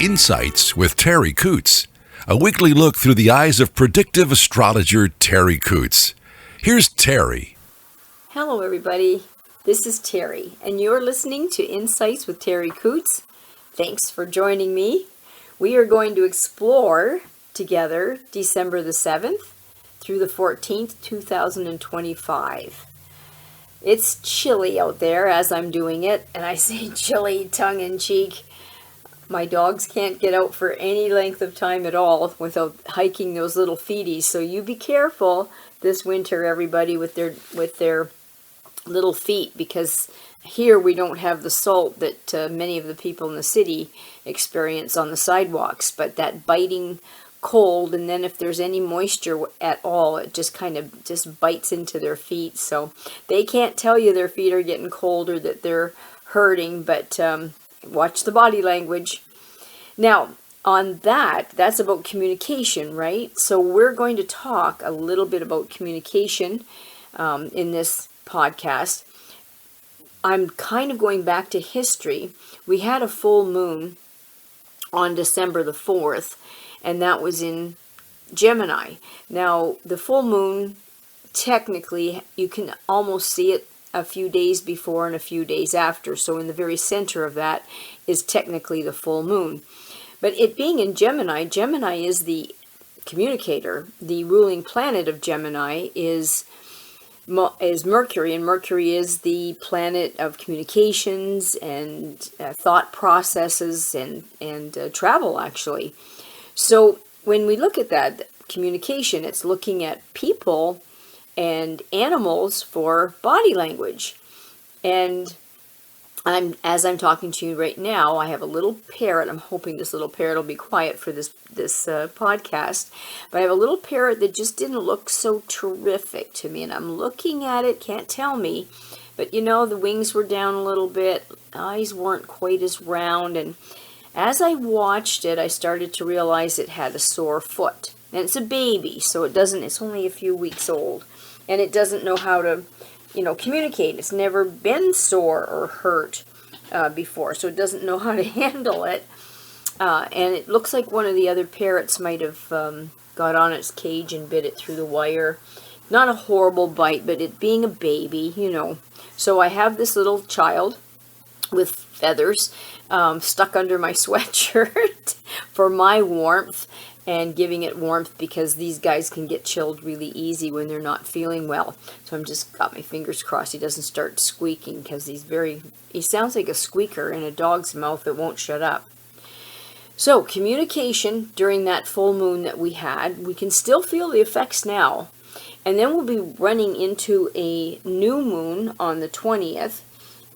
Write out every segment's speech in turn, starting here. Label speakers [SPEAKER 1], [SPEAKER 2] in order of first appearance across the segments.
[SPEAKER 1] Insights with Terri Ep.246, a weekly look through the eyes of predictive astrologer Terri Ep.246. Here's Terri.
[SPEAKER 2] Hello everybody, this is Terri, and you're listening to Insights with Terri Ep.246. Thanks for joining me. We are going to explore together December the 7th through the 14th, 2025. It's chilly out there as I'm doing it, and I say chilly tongue-in-cheek. My dogs can't get out for any length of time at all without hiking those little feeties. So you be careful this winter, everybody, with their little feet, because here we don't have the salt that many of the people in the city experience on the sidewalks. But that biting cold, and then if there's any moisture at all, it just kind of just bites into their feet. So they can't tell you their feet are getting cold or that they're hurting, but watch the body language. Now, on that's about communication, right? So we're going to talk a little bit about communication in this podcast. I'm kind of going back to history. We had a full moon on December the 4th, and that was in Gemini. Now, the full moon, technically, you can almost see it a few days before and a few days after. So in the very center of that is technically the full moon. But it being in Gemini, Gemini is the communicator. The ruling planet of Gemini is Mercury, and Mercury is the planet of communications and thought processes and travel, actually. So when we look at that communication, it's looking at people and animals for body language. And as I'm talking to you right now, I have a little parrot. I'm hoping this little parrot will be quiet for this podcast. But I have a little parrot that just didn't look so terrific to me. And I'm looking at it, can't tell me. But you know, the wings were down a little bit. Eyes weren't quite as round. And as I watched it, I started to realize it had a sore foot. And it's a baby, so it's only a few weeks old. And it doesn't know how to, communicate. It's never been sore or hurt before, so it doesn't know how to handle it. And it looks like one of the other parrots might have got on its cage and bit it through the wire. Not a horrible bite, but it being a baby, So I have this little child with feathers stuck under my sweatshirt for my warmth, and giving it warmth because these guys can get chilled really easy when they're not feeling well. So I'm just got my fingers crossed he doesn't start squeaking, because he sounds like a squeaker in a dog's mouth that won't shut up. So communication during that full moon that we had, we can still feel the effects now. And then we'll be running into a new moon on the 20th.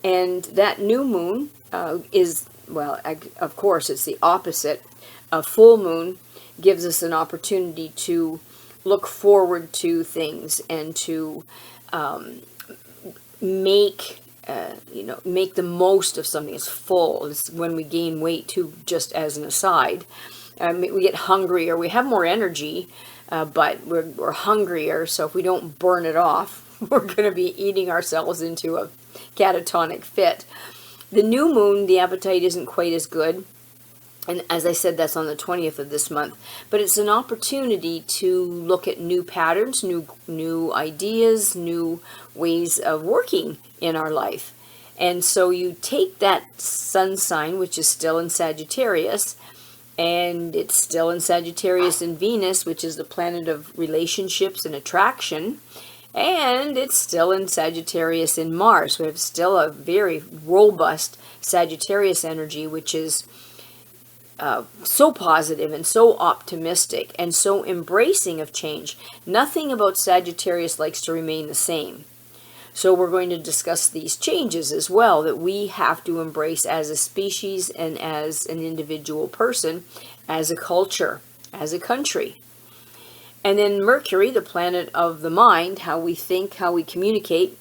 [SPEAKER 2] And that new moon of course, it's the opposite. A full moon gives us an opportunity to look forward to things and to make the most of something. It's full. It's when we gain weight too, just as an aside. We get hungrier. We have more energy, but we're hungrier. So if we don't burn it off, we're going to be eating ourselves into a catatonic fit. The new moon, the appetite isn't quite as good. And as I said, that's on the 20th of this month. But it's an opportunity to look at new patterns, new ideas, new ways of working in our life. And so you take that sun sign, which is still in Sagittarius, and it's still in Sagittarius in Venus, which is the planet of relationships and attraction. And it's still in Sagittarius in Mars. We have still a very robust Sagittarius energy, which is so positive and so optimistic and so embracing of change. Nothing about Sagittarius likes to remain the same. So we're going to discuss these changes as well that we have to embrace as a species and as an individual person, as a culture, as a country. And then Mercury, the planet of the mind, how we think, how we communicate,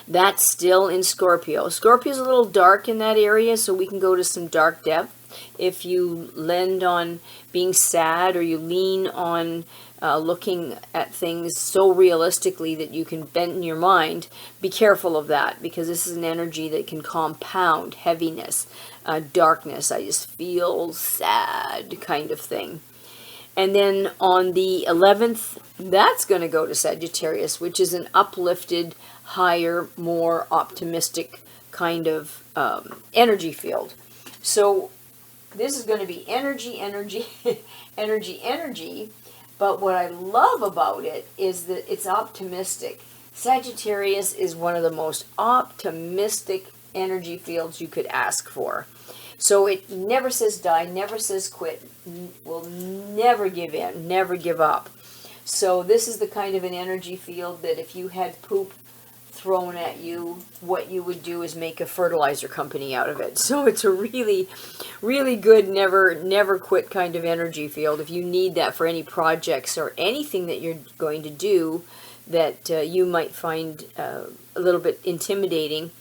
[SPEAKER 2] that's still in Scorpio. Scorpio's a little dark in that area, so we can go to some dark depth. If you lend on being sad, or you lean on looking at things so realistically that you can bend your mind, be careful of that, because this is an energy that can compound heaviness, darkness, I just feel sad kind of thing. And then on the 11th, that's going to go to Sagittarius, which is an uplifted, higher, more optimistic kind of energy field. So this is going to be energy, energy. But what I love about it is that it's optimistic. Sagittarius is one of the most optimistic energy fields you could ask for. So it never says die, never says quit, will never give in, never give up. So this is the kind of an energy field that if you had poop thrown at you, what you would do is make a fertilizer company out of it. So it's a really, really good never quit kind of energy field. If you need that for any projects or anything that you're going to do that you might find a little bit intimidating,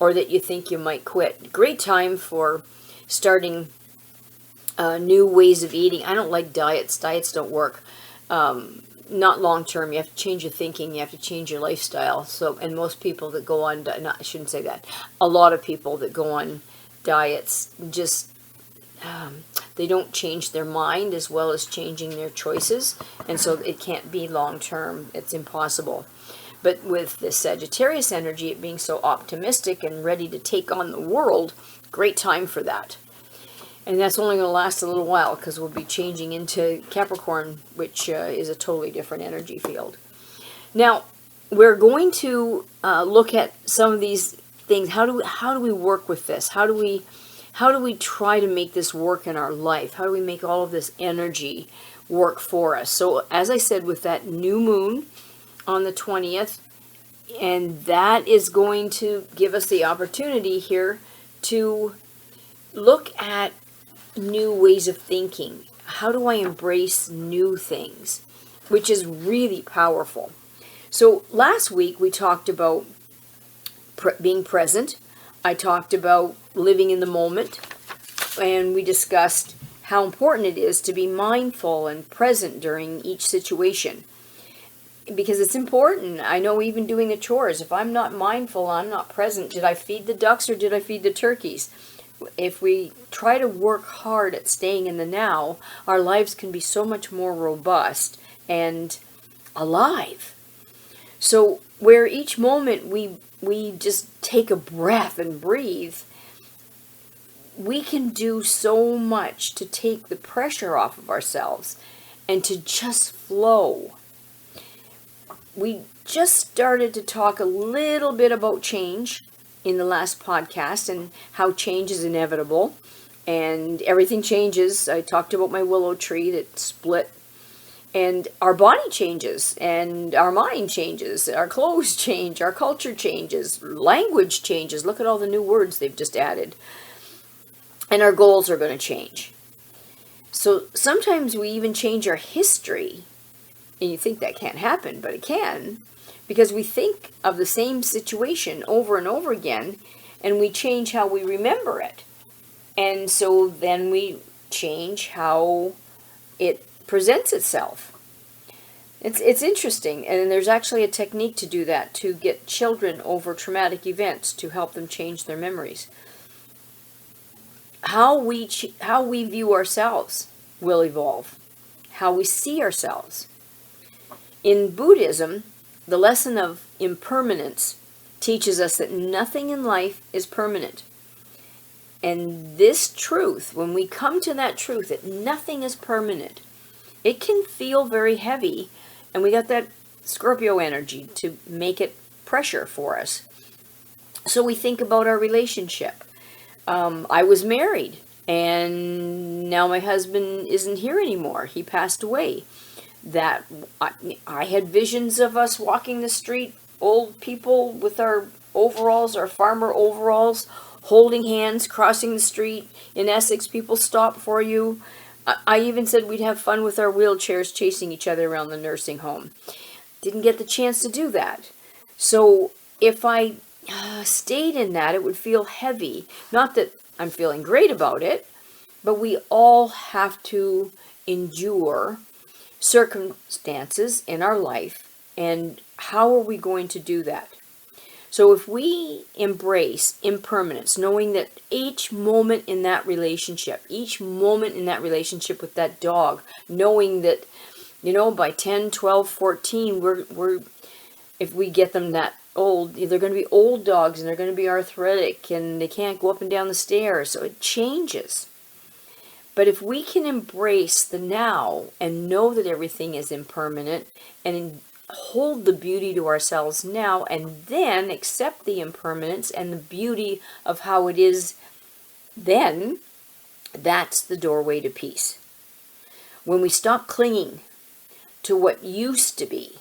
[SPEAKER 2] or that you think you might quit. Great time for starting new ways of eating. I don't like diets. Diets don't work. Not long term. You have to change your thinking. You have to change your lifestyle. So, and most people that go on, I shouldn't say that. A lot of people that go on diets just they don't change their mind as well as changing their choices, and so it can't be long term. It's impossible. But with the Sagittarius energy, it being so optimistic and ready to take on the world, great time for that. And that's only going to last a little while, because we'll be changing into Capricorn, which is a totally different energy field. Now, we're going to look at some of these things. How do we work with this? How do we try to make this work in our life? How do we make all of this energy work for us? So, as I said, with that new moon on the 20th, and that is going to give us the opportunity here to look at new ways of thinking. How do I embrace new things? Which is really powerful. So last week we talked about being present. I talked about living in the moment, and we discussed how important it is to be mindful and present during each situation. Because it's important. I know even doing the chores, if I'm not mindful, I'm not present. Did I feed the ducks or did I feed the turkeys? If we try to work hard at staying in the now, our lives can be so much more robust and alive. So where each moment we just take a breath and breathe, we can do so much to take the pressure off of ourselves and to just flow. We just started to talk a little bit about change in the last podcast, and how change is inevitable and everything changes. I talked about my willow tree that split, and our body changes and our mind changes, our clothes change, our culture changes, language changes. Look at all the new words they've just added, and our goals are going to change. So sometimes we even change our history. And you think that can't happen, but it can, because we think of the same situation over and over again, and we change how we remember it. And so then we change how it presents itself. It's interesting, and there's actually a technique to do that, to get children over traumatic events, to help them change their memories. How we view ourselves will evolve. How we see ourselves. In Buddhism, the lesson of impermanence teaches us that nothing in life is permanent. And this truth, when we come to that truth that nothing is permanent, it can feel very heavy, and we got that Scorpio energy to make it pressure for us. So we think about our relationship. I was married, and now my husband isn't here anymore. He passed away. That I had visions of us walking the street, old people with our overalls, our farmer overalls, holding hands, crossing the street. In Essex, people stop for you. I even said we'd have fun with our wheelchairs chasing each other around the nursing home. Didn't get the chance to do that. So if I stayed in that, it would feel heavy. Not that I'm feeling great about it, but we all have to endure circumstances in our life, and how are we going to do that? So if we embrace impermanence, knowing that each moment in that relationship with that dog, knowing that, by 10, 12, 14, we're if we get them that old, they're going to be old dogs and they're going to be arthritic and they can't go up and down the stairs. So it changes. But if we can embrace the now and know that everything is impermanent and hold the beauty to ourselves now, and then accept the impermanence and the beauty of how it is, then that's the doorway to peace. When we stop clinging to what used to be,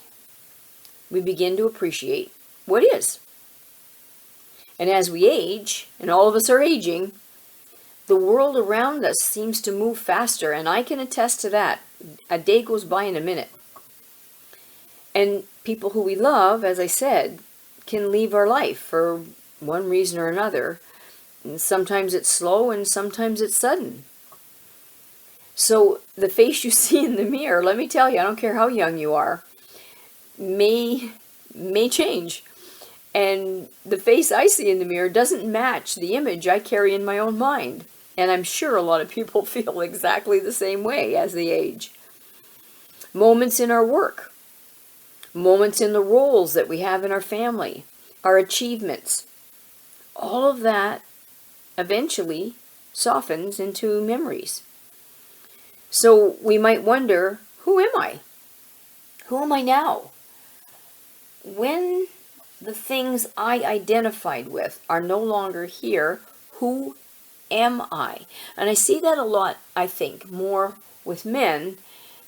[SPEAKER 2] we begin to appreciate what is. And as we age, and all of us are aging, the world around us seems to move faster, and I can attest to that. A day goes by in a minute. And people who we love, as I said, can leave our life for one reason or another. And sometimes it's slow and sometimes it's sudden. So the face you see in the mirror, let me tell you, I don't care how young you are, may change. And the face I see in the mirror doesn't match the image I carry in my own mind. And I'm sure a lot of people feel exactly the same way as they age. Moments in our work. Moments in the roles that we have in our family, our achievements, all of that eventually softens into memories. So we might wonder, who am I? Who am I now? When the things I identified with are no longer here, who am I? And I see that a lot, I think, more with men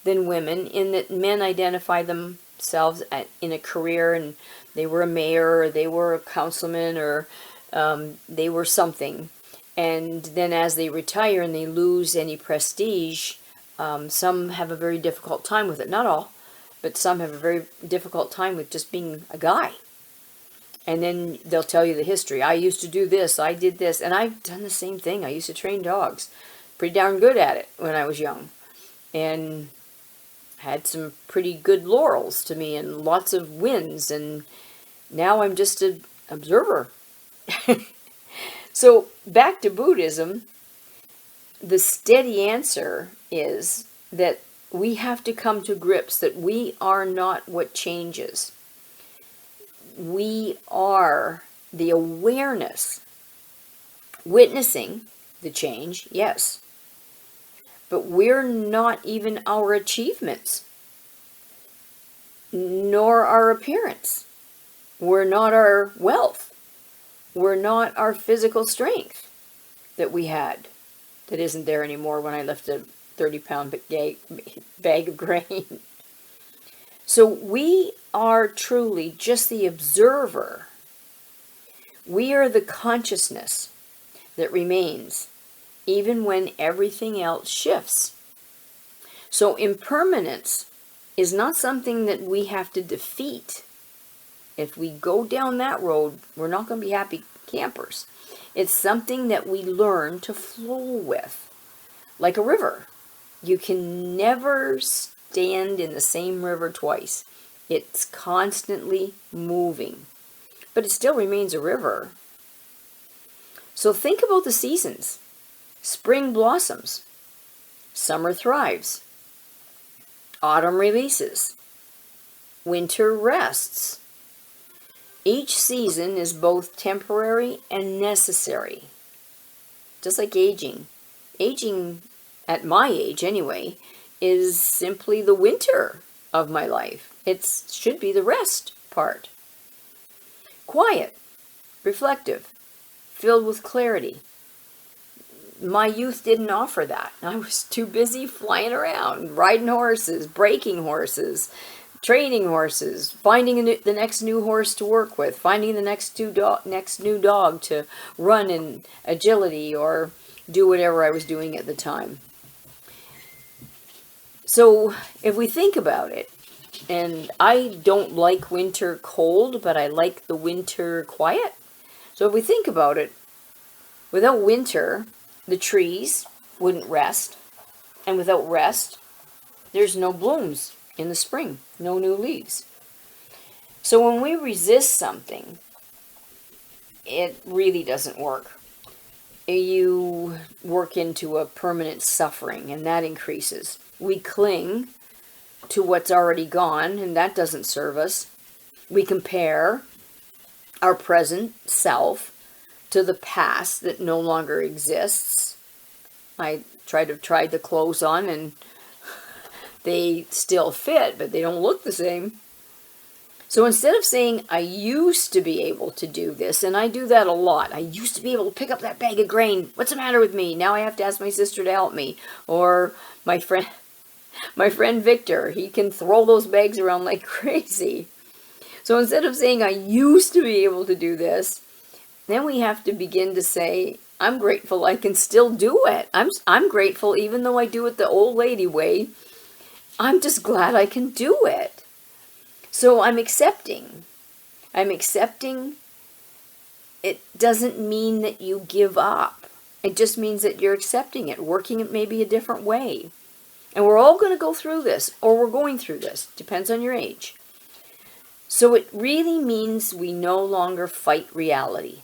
[SPEAKER 2] than women, in that men identify themselves in a career, and they were a mayor, or they were a councilman, or they were something. And then as they retire and they lose any prestige, some have a very difficult time with it. Not all, but some have a very difficult time with just being a guy. And then they'll tell you the history. I used to do this, I did this, and I've done the same thing. I used to train dogs. Pretty darn good at it when I was young. And had some pretty good laurels to me and lots of wins, and now I'm just an observer. So back to Buddhism, the steady answer is that we have to come to grips that we are not what changes. We are the awareness, witnessing the change, yes. But we're not even our achievements, nor our appearance. We're not our wealth. We're not our physical strength that we had, that isn't there anymore when I left a 30-pound bag of grain. So we are truly just the observer. We are the consciousness that remains, even when everything else shifts. So impermanence is not something that we have to defeat. If we go down that road, we're not going to be happy campers. It's something that we learn to flow with, like a river. You can never stand in the same river twice. It's constantly moving, but it still remains a river. So think about the seasons. Spring blossoms, summer thrives, autumn releases, winter rests. Each season is both temporary and necessary. Just like aging. Aging, at my age anyway, is simply the winter of my life. It should be the rest part. Quiet, reflective, filled with clarity. My youth didn't offer that. I was too busy flying around, riding horses, breaking horses, training horses, finding the next new horse to work with, finding the next new dog to run in agility or do whatever I was doing at the time. So if we think about it, and I don't like winter cold, but I like the winter quiet. So if we think about it, without winter, the trees wouldn't rest, and without rest, there's no blooms in the spring, no new leaves. So when we resist something, it really doesn't work. You work into a permanent suffering, and that increases. We cling to what's already gone, and that doesn't serve us. We compare our present self to the past that no longer exists. I try the clothes on, and they still fit, but they don't look the same. So instead of saying, I used to be able to do this, and I do that a lot. I used to be able to pick up that bag of grain. What's the matter with me? Now I have to ask my sister to help me. Or my friend Victor, he can throw those bags around like crazy. So instead of saying, I used to be able to do this, then we have to begin to say, I'm grateful I can still do it. I'm grateful even though I do it the old lady way. I'm just glad I can do it. So I'm accepting. It doesn't mean that you give up. It just means that you're accepting it, working it maybe a different way. And we're all going to go through this, or we're going through this. Depends on your age. So it really means we no longer fight reality.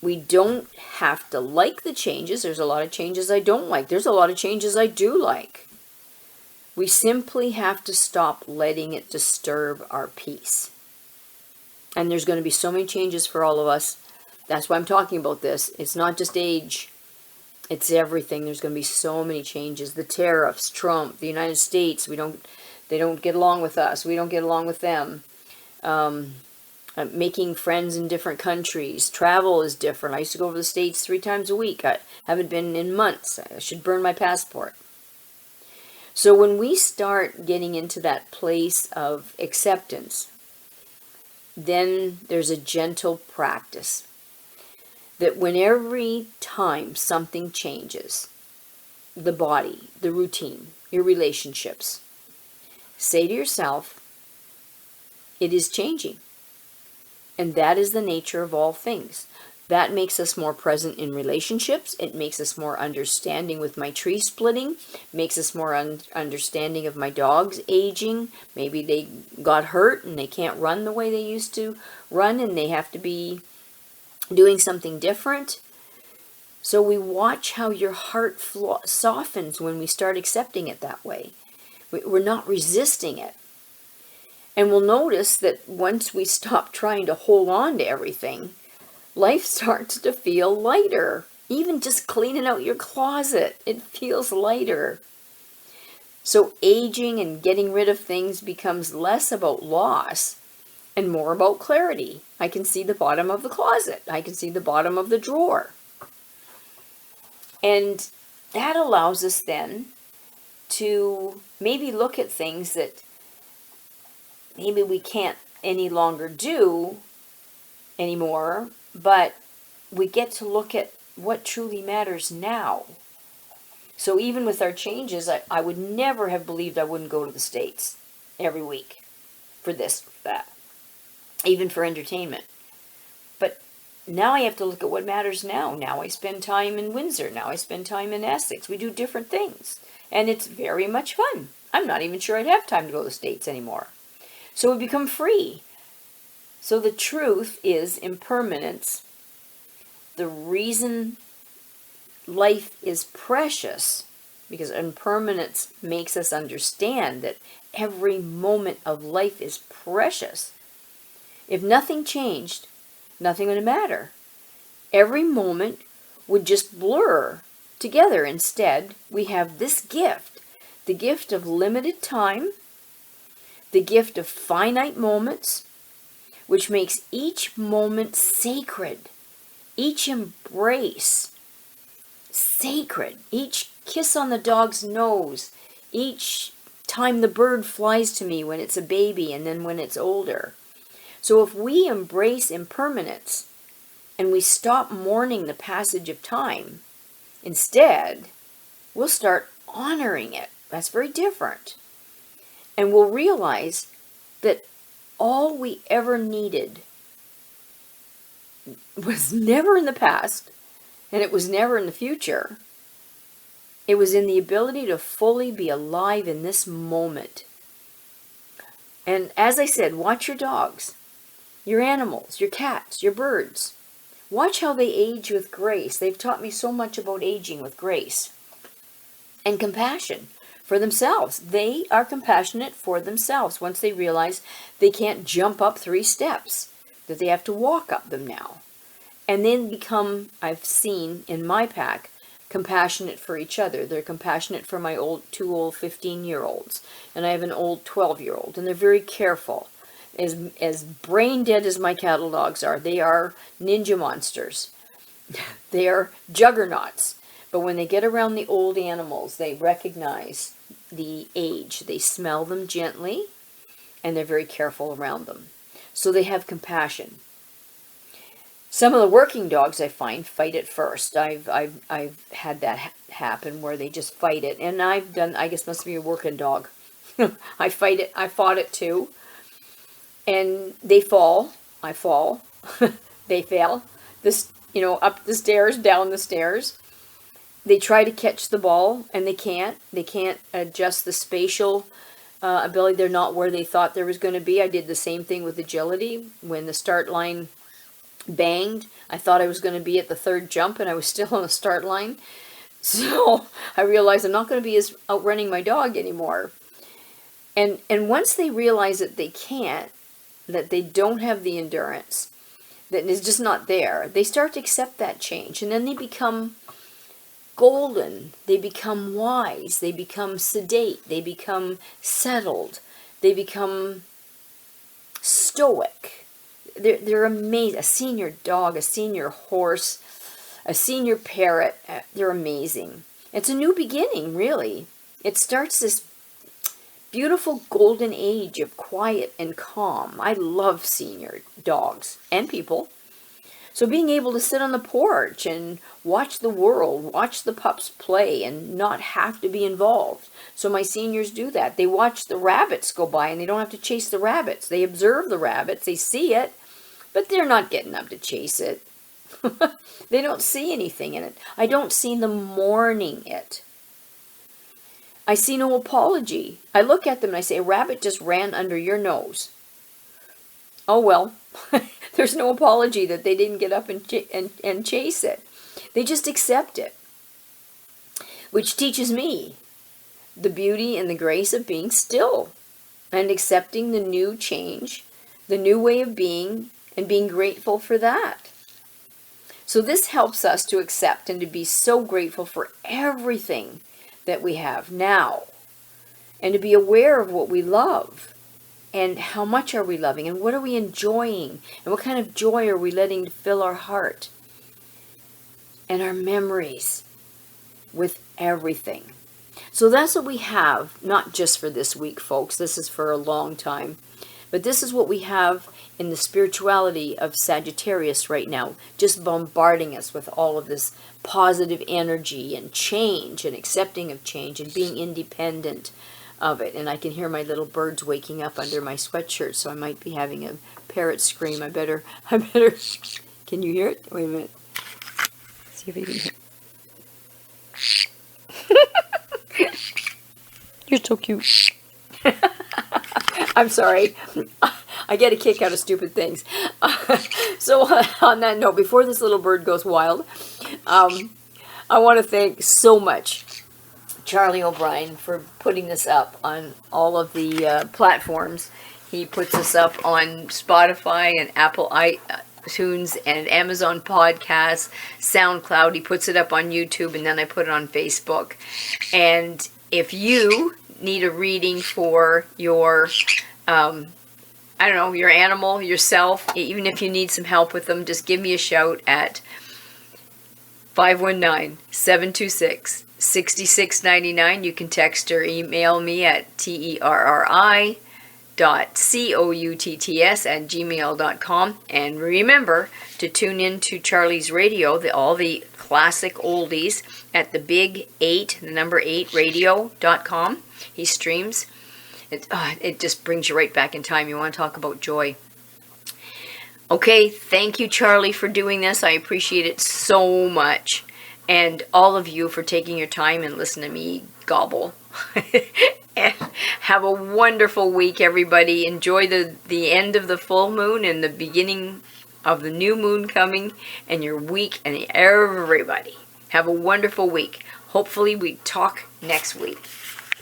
[SPEAKER 2] We don't have to like the changes. There's a lot of changes I don't like. There's a lot of changes I do like. We simply have to stop letting it disturb our peace. And there's going to be so many changes for all of us. That's why I'm talking about this. It's not just age. It's everything. There's going to be so many changes. The tariffs, Trump, the United States, they don't get along with us. We don't get along with them. Making friends in different countries. Travel is different. I used to go over to the States 3 times a week. I haven't been in months. I should burn my passport. So when we start getting into that place of acceptance, then there's a gentle practice that when every time something changes, the body, the routine, your relationships, say to yourself, it is changing. And that is the nature of all things. That makes us more present in relationships. It makes us more understanding with my tree splitting. Makes us more understanding of my dogs aging. Maybe they got hurt and they can't run the way they used to run and they have to be doing something different. So we watch how your heart softens when we start accepting it that way. We're not resisting it. And we'll notice that once we stop trying to hold on to everything, life starts to feel lighter. Even just cleaning out your closet, it feels lighter. So aging and getting rid of things becomes less about loss and more about clarity. I can see the bottom of the closet. I can see the bottom of the drawer. And that allows us then to maybe look at things that maybe we can't any longer do anymore, but we get to look at what truly matters now. So even with our changes, I would never have believed I wouldn't go to the States every week for this, for that, even for entertainment. But now I have to look at what matters now. Now I spend time in Windsor. Now I spend time in Essex. We do different things. And it's very much fun. I'm not even sure I'd have time to go to the States anymore. So we become free. So the truth is impermanence. The reason life is precious, because impermanence makes us understand that every moment of life is precious. If nothing changed, nothing would matter. Every moment would just blur together. Instead, we have this gift, the gift of limited time, the gift of finite moments, which makes each moment sacred, each embrace sacred, each kiss on the dog's nose, each time the bird flies to me when it's a baby and then when it's older. So if we embrace impermanence and we stop mourning the passage of time, instead, we'll start honoring it. That's very different. And we'll realize that all we ever needed was never in the past, and it was never in the future. It was in the ability to fully be alive in this moment. And as I said, watch your dogs, your animals, your cats, your birds. Watch how they age with grace. They've taught me so much about aging with grace and compassion for themselves. They are compassionate for themselves once they realize they can't jump up 3 steps, that they have to walk up them now. And then become, I've seen in my pack, compassionate for each other. They're compassionate for my 2 old 15-year-olds, and I have an old 12-year-old, and they're very careful. As brain dead as my cattle dogs are, they are ninja monsters. They are juggernauts. But when they get around the old animals, they recognize the age. They smell them gently, and they're very careful around them. So they have compassion. Some of the working dogs, I find, fight it first. I've had that happen where they just fight it. And I've done, I guess must be a working dog. I fight it. I fought it too. And they fall. I fall. They fail. This, up the stairs, down the stairs. They try to catch the ball, and they can't. They can't adjust the spatial ability. They're not where they thought there was going to be. I did the same thing with agility. When the start line banged, I thought I was going to be at the 3rd jump, and I was still on the start line. So I realized I'm not going to be outrunning my dog anymore. And once they realize that they can't, that they don't have the endurance, that is just not there, they start to accept that change. And then they become golden. They become wise. They become sedate. They become settled. They become stoic. They're amazing. A senior dog, a senior horse, a senior parrot, they're amazing. It's a new beginning, really. It starts this beautiful golden age of quiet and calm. I love senior dogs and people. So being able to sit on the porch and watch the world, watch the pups play and not have to be involved. So my seniors do that. They watch the rabbits go by and they don't have to chase the rabbits. They observe the rabbits, they see it, but they're not getting up to chase it. They don't see anything in it. I don't see them mourning it. I see no apology. I look at them and I say, a rabbit just ran under your nose. Oh well, there's no apology that they didn't get up and chase it. They just accept it. Which teaches me the beauty and the grace of being still and accepting the new change, the new way of being, and being grateful for that. So this helps us to accept and to be so grateful for everything that we have now, and to be aware of what we love and how much are we loving and what are we enjoying and what kind of joy are we letting to fill our heart and our memories with everything. So that's what we have, not just for this week, folks. This is for a long time. But this is what we have in the spirituality of Sagittarius right now, just bombarding us with all of this positive energy and change and accepting of change and being independent of it. And I can hear my little birds waking up under my sweatshirt, so I might be having a parrot scream. I better, can you hear it? Wait a minute. See if you can hear. You're so cute. I'm sorry. I get a kick out of stupid things. So on that note, before this little bird goes wild, I want to thank so much Charlie O'Brien for putting this up on all of the platforms. He puts this up on Spotify and Apple iTunes and Amazon Podcasts, SoundCloud. He puts it up on YouTube, and then I put it on Facebook. And if you need a reading for your, your animal, yourself, even if you need some help with them, just give me a shout at 519-726-6699. You can text or email me at terri.coutts@gmail.com. And remember to tune in to Charlie's radio, all the classic oldies at the big 8, the number 8 radio.com. He streams. It just brings you right back in time. You want to talk about joy. Okay, thank you, Charlie, for doing this. I appreciate it so much. and all of you for taking your time and listening to me gobble. And have a wonderful week, everybody. Enjoy the end of the full moon and the beginning of the new moon coming, and your week, and everybody. Have a wonderful week. Hopefully we talk next week.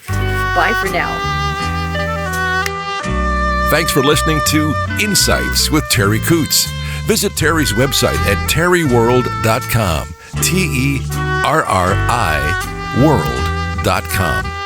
[SPEAKER 2] Bye for now.
[SPEAKER 1] Thanks for listening to Insights with Terri Coots. Visit Terri's website at terriworld.com. TERRI world.com.